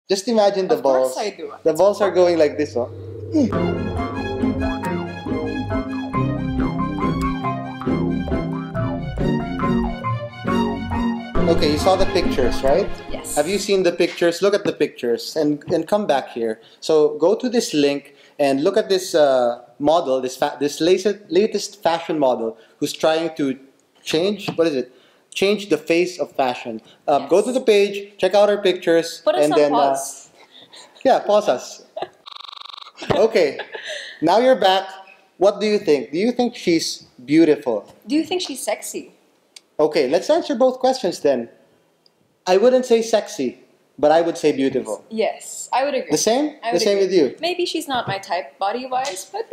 Just imagine the Of balls. course I do. The balls are going like this, oh. Okay, you saw the pictures, right? Yes. Have you seen the pictures? Look at the pictures and come back here. So go to this link and look at this model, this latest fashion model who's trying to change, what is it? Change the face of fashion. Go to the page, check out our pictures, Put us and on then pause. yeah, pause us. Okay, now you're back. What do you think? Do you think she's beautiful? Do you think she's sexy? Okay, let's answer both questions then. I wouldn't say sexy, but I would say beautiful. Yes, I would agree. The same? I The would same agree. with you? Maybe she's not my type body-wise, but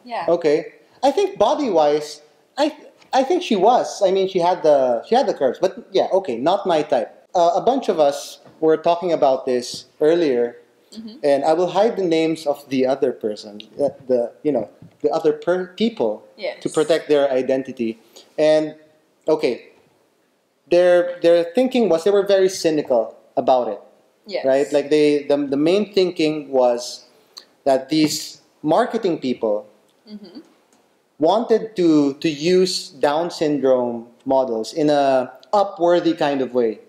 yeah. Okay. I think body-wise, I think she was. I mean, she had the curves, but yeah, okay, not my type. A bunch of us were talking about this earlier, and I will hide the names of the other person, the other people, Yes. to protect their identity. And okay, their thinking was they were very cynical about it. Yes. Right? Like the main thinking was that these marketing people wanted to use Down syndrome models in a upworthy kind of way.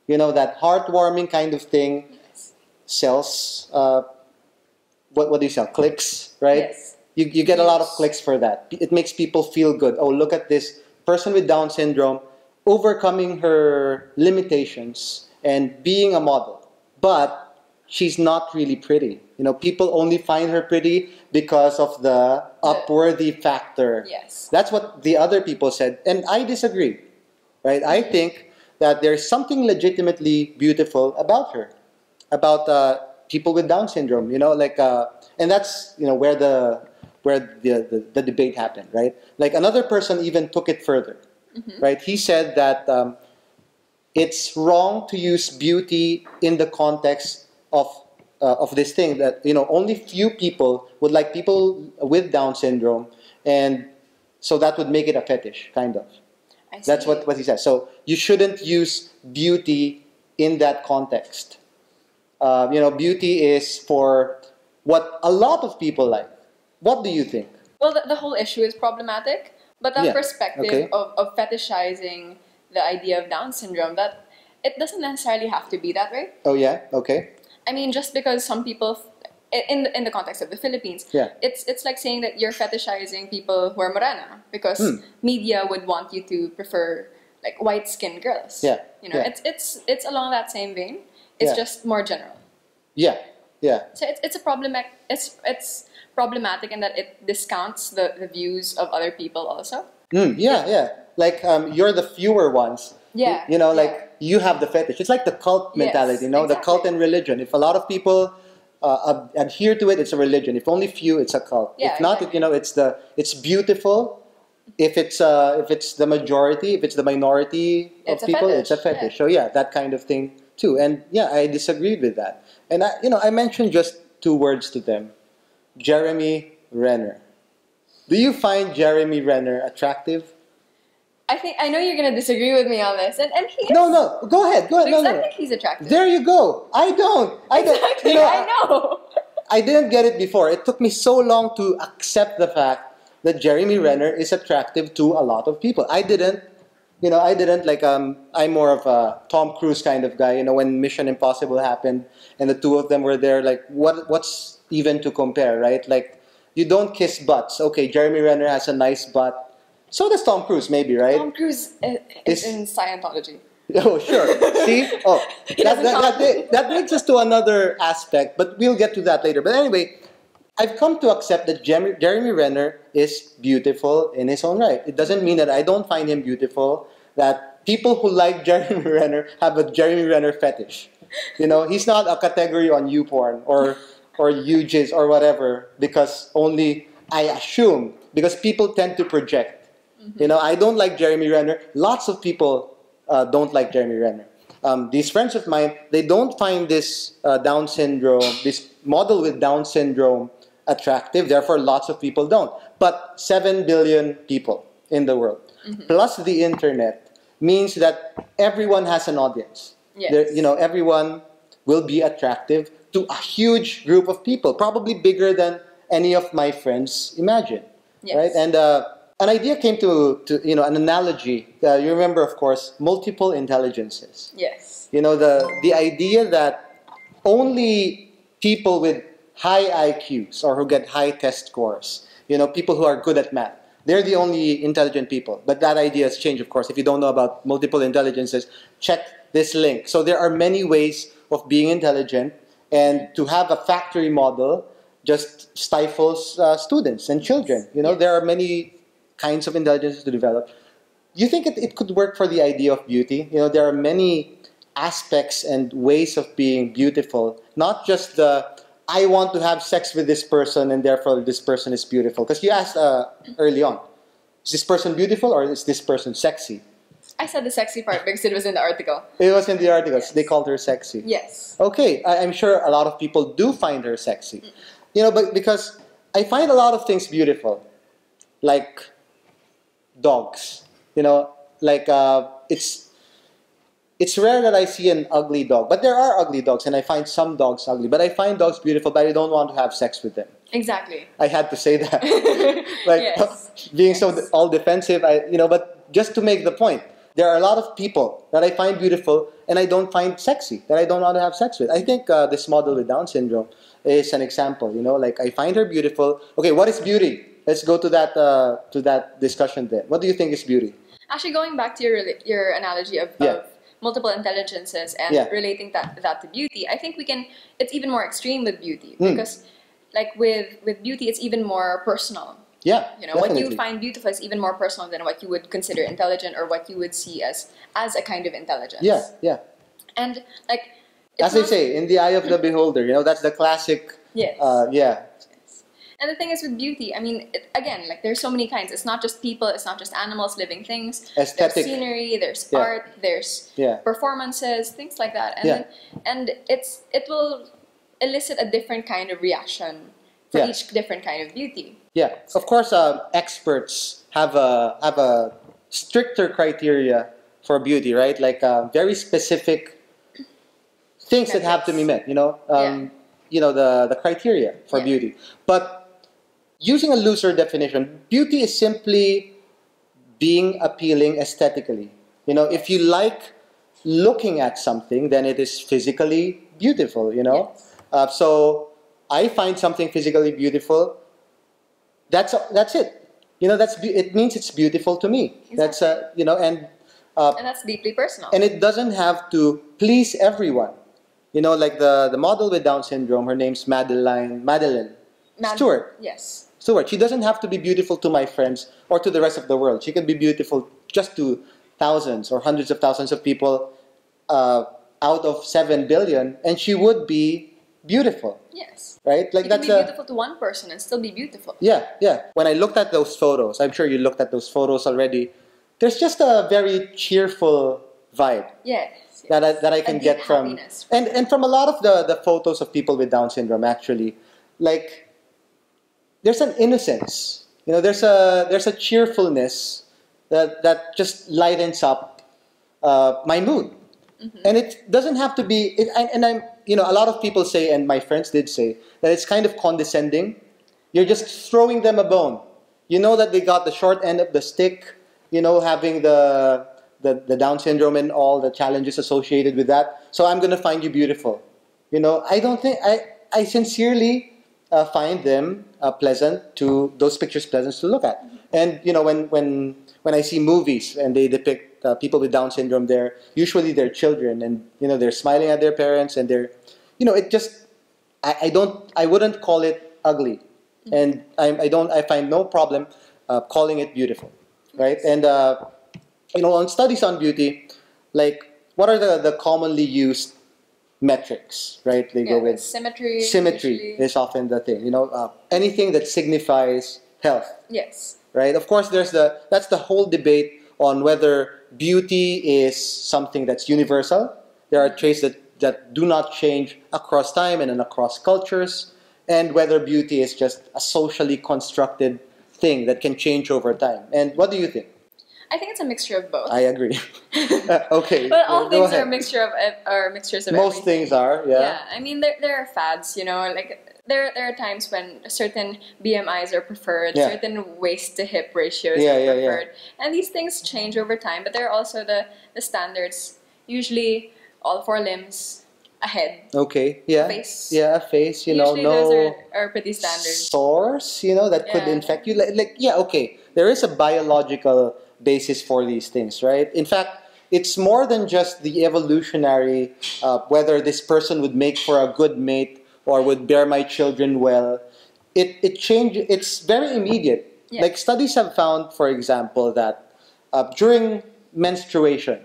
You know, that heartwarming kind of thing Yes. sells, what do you sell? Clicks, right? Yes. You get a lot of Views. clicks for that. It makes people feel good. Oh, look at this person with Down syndrome overcoming her limitations and being a model. But she's not really pretty. You know, people only find her pretty because of the upworthy factor. Yes. That's what the other people said, and I disagree. Right? I think that there's something legitimately beautiful about her, about people with Down syndrome. You know, like, and that's where the debate happened. Right? Like another person even took it further. Right? He said that it's wrong to use beauty in the context of this thing, that only few people would like people with Down syndrome, and so that would make it a fetish, kind of. I see. That's what he says. So you shouldn't use beauty in that context. Beauty is for what a lot of people like. What do you think? Well, the whole issue is problematic, but that Yeah, perspective okay. of fetishizing the idea of Down syndrome, that it doesn't necessarily have to be that way. Oh yeah, okay. I mean, just because some people, in the context of the Philippines, Yeah. it's like saying that you're fetishizing people who are morena because media would want you to prefer like white-skinned girls. Yeah, yeah. It's along that same vein. It's Yeah. just more general. Yeah, yeah. So it's a problematic. It's problematic in that it discounts the views of other people also. Yeah. Like you're the fewer ones. Yeah, Like yeah. you have the fetish. It's like the cult Yes, mentality, the cult exactly. and religion. If a lot of people adhere to it, it's a religion. If only few, it's a cult. Yeah, if not, exactly. it's beautiful. If it's the majority, if it's the minority of It's a people, it's a fetish, fetish. yeah. So yeah, that kind of thing too. And yeah, I disagreed with that. And I mentioned just two words to them: Jeremy Renner. Do you find Jeremy Renner attractive? I know you're gonna disagree with me on this, and he is. No. Go ahead. Because No. I think he's attractive. There you go. I don't. Exactly, I know. I didn't get it before. It took me so long to accept the fact that Jeremy Renner is attractive to a lot of people. I didn't. Like I'm more of a Tom Cruise kind of guy. When Mission Impossible happened and the two of them were there, like what's even to compare, right? Like you don't kiss butts. Okay, Jeremy Renner has a nice butt. So does Tom Cruise, maybe, right? Tom Cruise is in Scientology. Oh, sure. See? Oh, He doesn't count. that brings us to another aspect, but we'll get to that later. But anyway, I've come to accept that Jeremy Renner is beautiful in his own right. It doesn't mean that I don't find him beautiful, that people who like Jeremy Renner have a Jeremy Renner fetish. He's not a category on YouPorn or UJizz or whatever, because only, I assume, because people tend to project. I don't like Jeremy Renner. Lots of people don't like Jeremy Renner. These friends of mine, they don't find this Down syndrome, this model with Down syndrome attractive. Therefore, lots of people don't. But 7 billion people in the world, plus the internet, means that everyone has an audience. Yes. Everyone will be attractive to a huge group of people, probably bigger than any of my friends imagine. Yes. Right? And an idea came to an analogy. You remember, of course, multiple intelligences. Yes. The idea that only people with high IQs or who get high test scores, people who are good at math, they're the only intelligent people. But that idea has changed, of course. If you don't know about multiple intelligences, check this link. So there are many ways of being intelligent, and to have a factory model just stifles students and children. Yes. There are many kinds of intelligence to develop. You think it could work for the idea of beauty? There are many aspects and ways of being beautiful, not just the I want to have sex with this person and therefore this person is beautiful. Because you asked early on, is this person beautiful or is this person sexy? I said the sexy part because it was in the article. It was in the article. Yes. They called her sexy. Yes. Okay, I'm sure a lot of people do find her sexy. But because I find a lot of things beautiful, like dogs. It's rare that I see an ugly dog, but there are ugly dogs, and I find some dogs ugly. But I find dogs beautiful, but I don't want to have sex with them. Exactly. I had to say that, Yes. being so all defensive. But just to make the point, there are a lot of people that I find beautiful, and I don't find sexy, that I don't want to have sex with. I think this model with Down syndrome is an example. I find her beautiful. Okay, what is beauty? Let's go to that discussion then. What do you think is beauty? Actually, going back to your analogy of multiple intelligences and relating that to beauty, I think it's even more extreme with beauty because like with beauty, it's even more personal. Yeah, what you find beautiful is even more personal than what you would consider intelligent or what you would see as a kind of intelligence. Yeah. And like, as they say, in the eye of the beholder, that's the classic. Yes. Yeah. And the thing is with beauty, I mean, again, like there's so many kinds. It's not just people, it's not just animals, living things. Aesthetic. There's scenery, there's art, there's performances, things like that. And it will elicit a different kind of reaction for each different kind of beauty. Yeah, of course, experts have a stricter criteria for beauty, right? Like very specific things that have to be met. The criteria for beauty. But using a looser definition, beauty is simply being appealing aesthetically. If you like looking at something, then it is physically beautiful. Yes. So I find something physically beautiful. That's it. It means it's beautiful to me. Exactly. That's and that's deeply personal. And it doesn't have to please everyone. Like the model with Down syndrome, her name's Madeline Stuart. Yes. Stuart. She doesn't have to be beautiful to my friends or to the rest of the world. She can be beautiful just to thousands or hundreds of thousands of people out of 7 billion, and she would be beautiful. Yes. Right? Like you can be beautiful to one person and still be beautiful. Yeah. When I looked at those photos, I'm sure you looked at those photos already, there's just a very cheerful vibe. Yes. That I can get from and from a lot of the photos of people with Down syndrome, actually, like there's an innocence, there's a cheerfulness that just lightens up my mood. Mm-hmm. And it doesn't have to be and I'm a lot of people say, and my friends did say, that it's kind of condescending. You're just throwing them a bone. That they got the short end of the stick, having the Down syndrome and all the challenges associated with that. So I'm going to find you beautiful. I don't think I sincerely find them those pictures pleasant to look at. And when I see movies and they depict people with Down syndrome, they're usually their children, and they're smiling at their parents, and they're it just I wouldn't call it ugly, and I find no problem calling it beautiful, right? And on studies on beauty, like what are the commonly used metrics, right? They go with symmetry. Symmetry is often the thing. Anything that signifies health. Yes. Right. Of course, that's the whole debate on whether beauty is something that's universal. There are traits that do not change across time and across cultures, and whether beauty is just a socially constructed thing that can change over time. And what do you think? I think it's a mixture of both. I agree. Okay. But all things are a mixture of mixtures of most everything. things are, yeah. Yeah, I mean there are fads, you know, like there are times when certain BMIs are preferred, certain waist to hip ratios are preferred, and these things change over time. But there are also the standards. Usually, all four limbs, a head. Okay. Yeah. Face. Yeah, a face. You Usually know, no those are pretty standard. sores. You know, that could infect you. Like yeah. Okay. There is a biological basis for these things, right? In fact, it's more than just the evolutionary, whether this person would make for a good mate or would bear my children well. It changes. It's very immediate. Yeah. Like studies have found, for example, that during menstruation,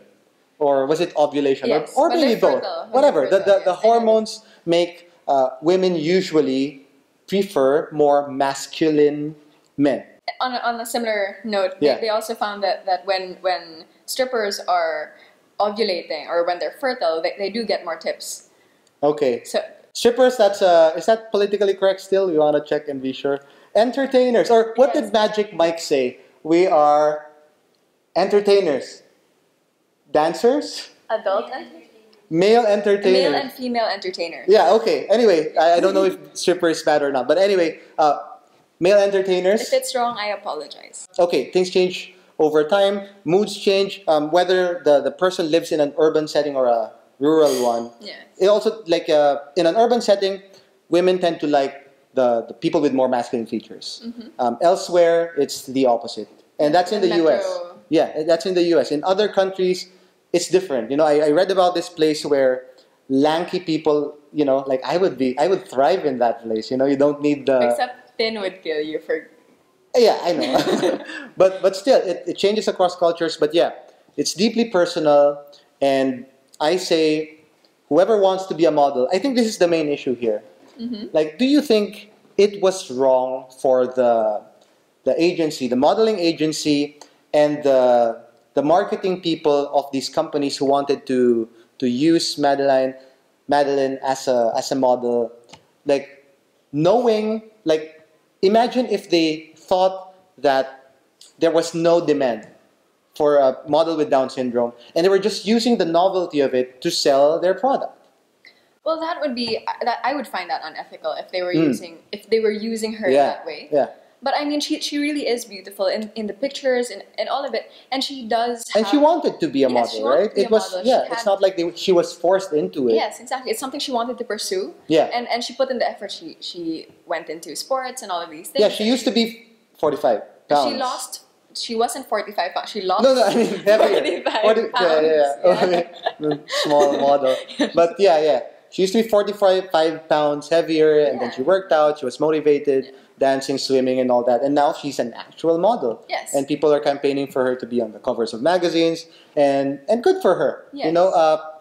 or was it ovulation, yes. or maybe both, whatever. The yes, hormones make women usually prefer more masculine men. On a similar note, they also found that when strippers are ovulating or when they're fertile, they do get more tips. Okay. So strippers, is that politically correct still? We want to check and be sure. Entertainers, or what did Magic Mike say? We are entertainers. Dancers? Adult Male entertainers. Male and female entertainers. Yeah, okay. Anyway, I don't know if stripper is bad or not. But anyway, male entertainers. If it's wrong, I apologize. Okay, things change over time. Moods change. Whether the person lives in an urban setting or a rural one. Yes. It also, like, in an urban setting, women tend to like the people with more masculine features. Mm-hmm. Elsewhere, it's the opposite. And that's in the US. Yeah, that's in the US. In other countries, it's different. You know, I read about this place where lanky people, you know, like I would thrive in that place. You know, you don't need the... Except thin would kill you for... Yeah, I know. but still, it changes across cultures. But yeah, it's deeply personal. And I say, whoever wants to be a model, I think this is the main issue here. Mm-hmm. Like, do you think it was wrong for the agency, the modeling agency, and the marketing people of these companies who wanted to use Madeline as a model, like knowing, like, imagine if they thought that there was no demand for a model with Down syndrome and they were just using the novelty of it to sell their product. Well, that I would find that unethical if they were using her that way. Yeah. But I mean, she really is beautiful in the pictures and all of it, and she does. And she wanted to be a model, right? It was it's not like she was forced into it. Yes, exactly. It's something she wanted to pursue. Yeah. And she put in the effort. She went into sports and all of these things. Yeah, she used to be 45 pounds. She wasn't 45 pounds. She lost. No, I mean heavier. 45 pounds. Yeah. Small model, but yeah. She used to be 45 pounds heavier, and then she worked out. She was motivated, dancing, swimming, and all that. And now she's an actual model. Yes. And people are campaigning for her to be on the covers of magazines, and good for her. Yes. You know,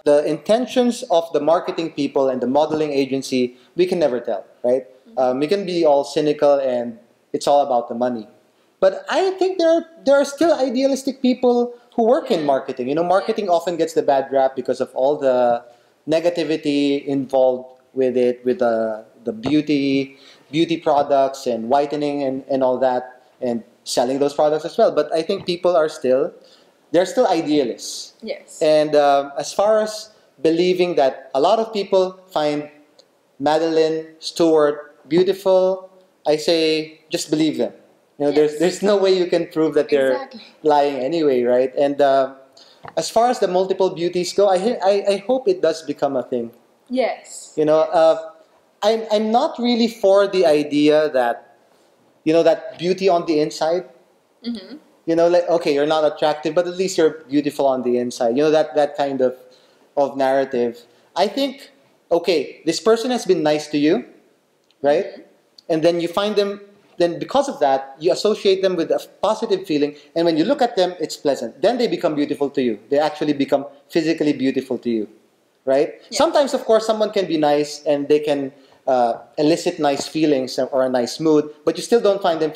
the intentions of the marketing people and the modeling agency, we can never tell, right? Mm-hmm. We can be all cynical, and it's all about the money. But I think there are still idealistic people who work in marketing. You know, marketing often gets the bad rap because of all the negativity involved with it, with the beauty products and whitening and all that, and selling those products as well. But I think people they're still idealists. Yes. And as far as believing that a lot of people find Madeline Stuart beautiful, I say just believe them. You know, there's no way you can prove that they're lying anyway, right? And as far as the multiple beauties go, I hope it does become a thing. Yes. You know, I'm not really for the idea that, you know, that beauty on the inside. Mm-hmm. You know, like, okay, you're not attractive, but at least you're beautiful on the inside. You know, that kind of narrative. I think, okay, this person has been nice to you, right? Mm-hmm. And then you find them. Then because of that, you associate them with a positive feeling. And when you look at them, it's pleasant. Then they become beautiful to you. They actually become physically beautiful to you, right? Yeah. Sometimes, of course, someone can be nice and they can elicit nice feelings or a nice mood, but you still don't find them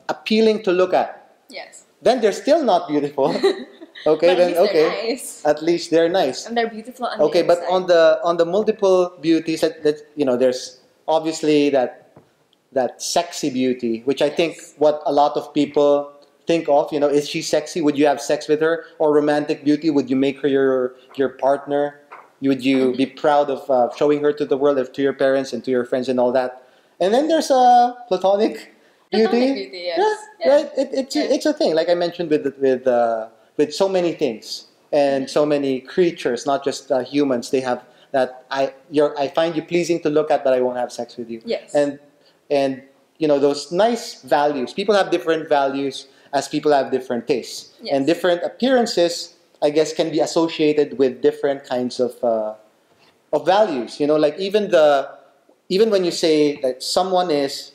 appealing to look at. Yes. Then they're still not beautiful. Okay, then okay. Nice. At least they're nice. And they're beautiful on the inside. But on the multiple beauties that you know, there's obviously that sexy beauty, which I think what a lot of people think of? You know, is she sexy? Would you have sex with her? Or romantic beauty? Would you make her your partner? Would you be proud of showing her to the world, to your parents and to your friends and all that? And then there's a platonic beauty. Platonic beauty, yes. Yeah, right. It's a thing. Like I mentioned with so many things and so many creatures, not just humans. They have that I find you pleasing to look at, but I won't have sex with you. Yes. And you know, those nice values. People have different values as people have different tastes. Yes. And different appearances, I guess, can be associated with different kinds of values. You know, like even when you say that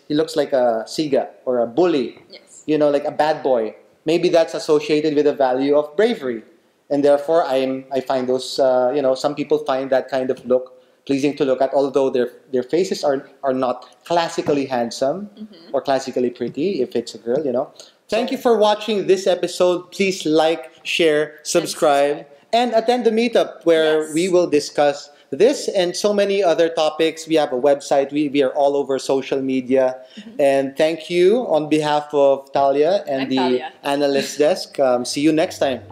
he looks like a siga or a bully, yes. you know, like a bad boy, maybe that's associated with a value of bravery. And therefore, I find those, you know, some people find that kind of look pleasing to look at, although their faces are not classically handsome or classically pretty if it's a girl, you know. Thank you for watching this episode. Please like, share, subscribe, and attend the meetup where we will discuss this and so many other topics. We have a website. We are all over social media. And thank you on behalf of Talia and the Talia. analyst desk. See you next time.